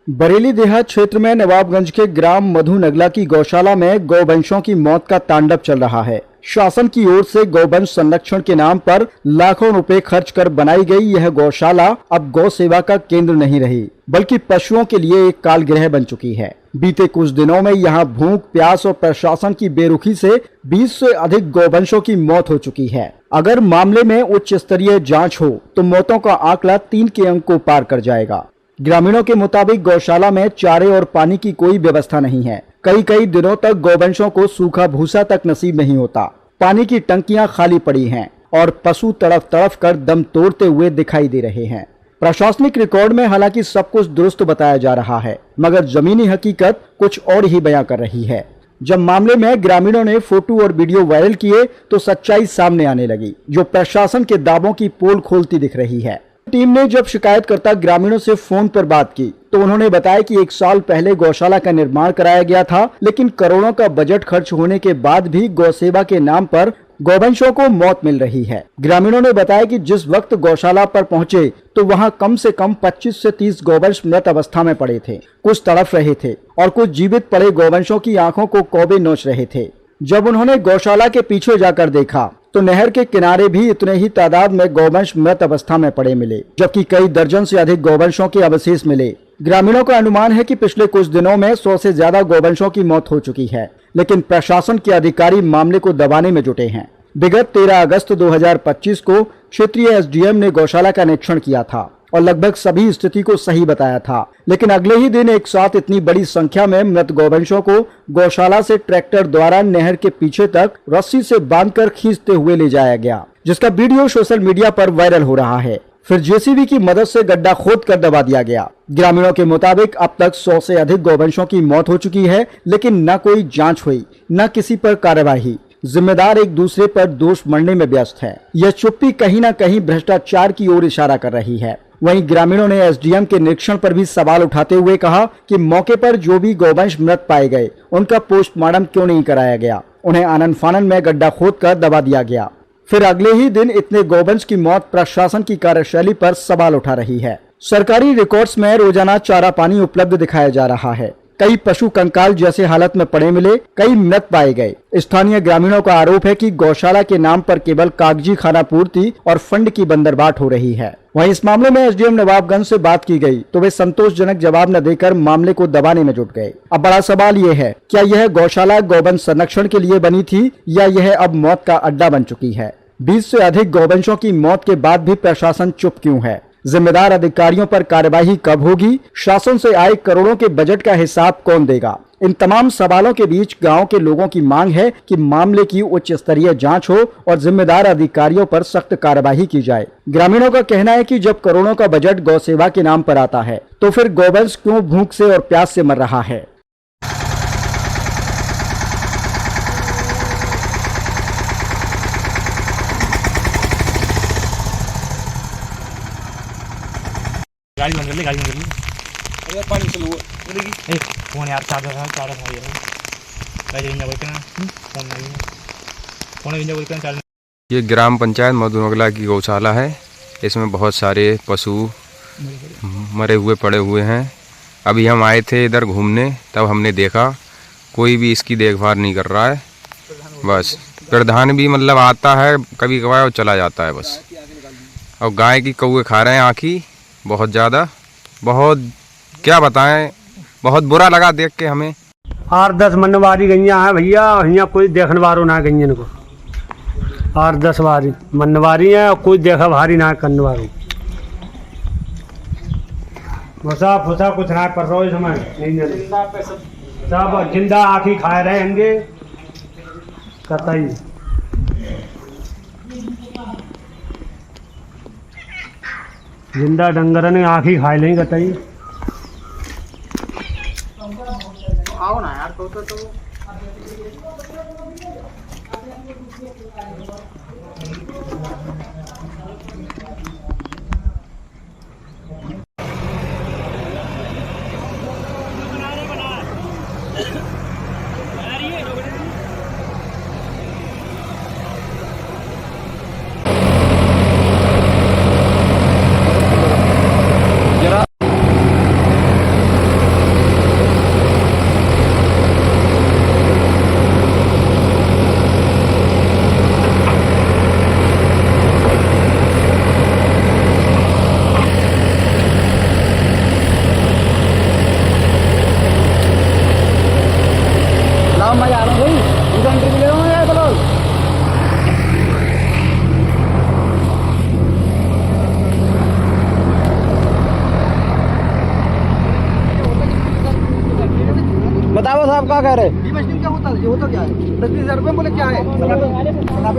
बरेली देहात क्षेत्र में नवाबगंज के ग्राम मधु नगला की गौशाला में गौवंशों की मौत का तांडव चल रहा है। शासन की ओर से गौवंश संरक्षण के नाम पर लाखों रुपए खर्च कर बनाई गई यह गौशाला अब गौ सेवा का केंद्र नहीं रही, बल्कि पशुओं के लिए एक कालगृह बन चुकी है। बीते कुछ दिनों में यहाँ भूख, प्यास और प्रशासन की बेरुखी से 20 से अधिक गौवंशों की मौत हो चुकी है। अगर मामले में उच्च स्तरीय जाँच हो तो मौतों का आंकड़ा 3 के अंक को पार कर जाएगा। ग्रामीणों के मुताबिक गौशाला में चारे और पानी की कोई व्यवस्था नहीं है। कई दिनों तक गौवंशों को सूखा भूसा तक नसीब नहीं होता। पानी की टंकियां खाली पड़ी हैं और पशु तड़फ तड़फ कर दम तोड़ते हुए दिखाई दे रहे हैं। प्रशासनिक रिकॉर्ड में हालांकि सब कुछ दुरुस्त बताया जा रहा है, मगर जमीनी हकीकत कुछ और ही बयां कर रही है। जब मामले में ग्रामीणों ने फोटो और वीडियो वायरल किए तो सच्चाई सामने आने लगी, जो प्रशासन के दावों की पोल खोलती दिख रही है। टीम ने जब शिकायतकर्ता ग्रामीणों से फोन पर बात की तो उन्होंने बताया कि 1 साल पहले गौशाला का निर्माण कराया गया था, लेकिन करोड़ों का बजट खर्च होने के बाद भी गौ सेवा के नाम पर गौवंशों को मौत मिल रही है। ग्रामीणों ने बताया कि जिस वक्त गौशाला पर पहुंचे तो वहां कम से कम 25 से 30 गौवंश मृत अवस्था में पड़े थे। कुछ तड़फ रहे थे और कुछ जीवित पड़े गौवंशों की आंखों को कौवे नोच रहे थे। जब उन्होंने गौशाला के पीछे जाकर देखा तो नहर के किनारे भी इतने ही तादाद में गौवंश मृत अवस्था में पड़े मिले, जबकि कई दर्जन से अधिक गौवंशों के अवशेष मिले। ग्रामीणों का अनुमान है कि पिछले कुछ दिनों में 100 से ज्यादा गौवंशों की मौत हो चुकी है, लेकिन प्रशासन के अधिकारी मामले को दबाने में जुटे हैं। विगत 13 अगस्त 2025 को क्षेत्रीय एसडीएम ने गौशाला का निरीक्षण किया था और लगभग सभी स्थिति को सही बताया था, लेकिन अगले ही दिन एक साथ इतनी बड़ी संख्या में मृत गौवंशों को गौशाला से ट्रैक्टर द्वारा नहर के पीछे तक रस्सी से बांधकर खींचते हुए ले जाया गया, जिसका वीडियो सोशल मीडिया पर वायरल हो रहा है। फिर जेसीबी की मदद से गड्ढा खोद कर दबा दिया गया। ग्रामीणों के मुताबिक अब तक 100 से अधिक गौवंशों की मौत हो चुकी है, लेकिन न कोई जाँच हुई, न किसी पर कार्यवाही। जिम्मेदार एक दूसरे पर दोष मढ़ने में व्यस्त है। यह चुप्पी कहीं न कहीं भ्रष्टाचार की ओर इशारा कर रही है। वहीं ग्रामीणों ने एसडीएम के निरीक्षण पर भी सवाल उठाते हुए कहा कि मौके पर जो भी गौवंश मृत पाए गए उनका पोस्टमार्टम क्यों नहीं कराया गया, उन्हें आनन फानन में गड्ढा खोदकर दबा दिया गया। फिर अगले ही दिन इतने गौवंश की मौत प्रशासन की कार्यशैली पर सवाल उठा रही है। सरकारी रिकॉर्ड्स में रोजाना चारा पानी उपलब्ध दिखाया जा रहा है। कई पशु कंकाल जैसे हालत में पड़े मिले, कई मृत पाए गए। स्थानीय ग्रामीणों का आरोप है कि गौशाला के नाम पर केवल कागजी खाना पूर्ति और फंड की बंदरबाट हो रही है। वहीं इस मामले में एसडीएम नवाबगंज से बात की गई तो वे संतोषजनक जवाब न देकर मामले को दबाने में जुट गए। अब बड़ा सवाल ये है, क्या यह गौशाला गौवंश संरक्षण के लिए बनी थी या यह अब मौत का अड्डा बन चुकी है? 20 से अधिक गौवंशों की मौत के बाद भी प्रशासन चुप क्यों है? जिम्मेदार अधिकारियों पर कार्यवाही कब होगी? शासन से आए करोड़ों के बजट का हिसाब कौन देगा? इन तमाम सवालों के बीच गांव के लोगों की मांग है कि मामले की उच्च स्तरीय जांच हो और जिम्मेदार अधिकारियों पर सख्त कार्यवाही की जाए। ग्रामीणों का कहना है कि जब करोड़ों का बजट गौ सेवा के नाम पर आता है तो फिर गौवंश क्यों भूख से और प्यास से मर रहा है? गाड़ी बंद कर ले, गाड़ी बंद कर ले। अरे पानी चलो बोलेगी। ए फोन यार चार्जर भाई यार। गाड़ी इंजन बोल के ना फोन नहीं है। फोन इंजन बोल के चार्ज। ये ग्राम पंचायत मधु नगला की गौशाला है। इसमें बहुत सारे पशु मरे हुए पड़े हुए हैं। अभी हम आए थे इधर घूमने, तब हमने देखा कोई भी इसकी देखभाल नहीं कर रहा है। बस प्रधान भी मतलब आता है कभी कभार और चला जाता है बस। और गाय की कौवे खा रहे हैं आँखी बहुत ज़्यादा। बहुत क्या बताएं, बहुत बुरा लगा देख के हमें। 8-10 मनवारी गैया हैं भैया, यहाँ कोई देखने वालों ना गैया को। 8-10 वारी मनवारी हैं और कोई देखा भारी ना करने वालों। फुसा फुसा कुछ ना कर रहा है समय सब जिंदा आँखी खा रहे होंगे कतई। जिंदा डंगर ने आँखी खाए लेंगे कतई। आओ ना यार तो बताओ मैं जा रहा हूँ भाई, इनका इंटरव्यू ले रहा हूँ यार चलो। बताओ साहब क्या कह रहे हैं? क्या होता है? ये होता क्या है? 10,000 रुपये बोले क्या है?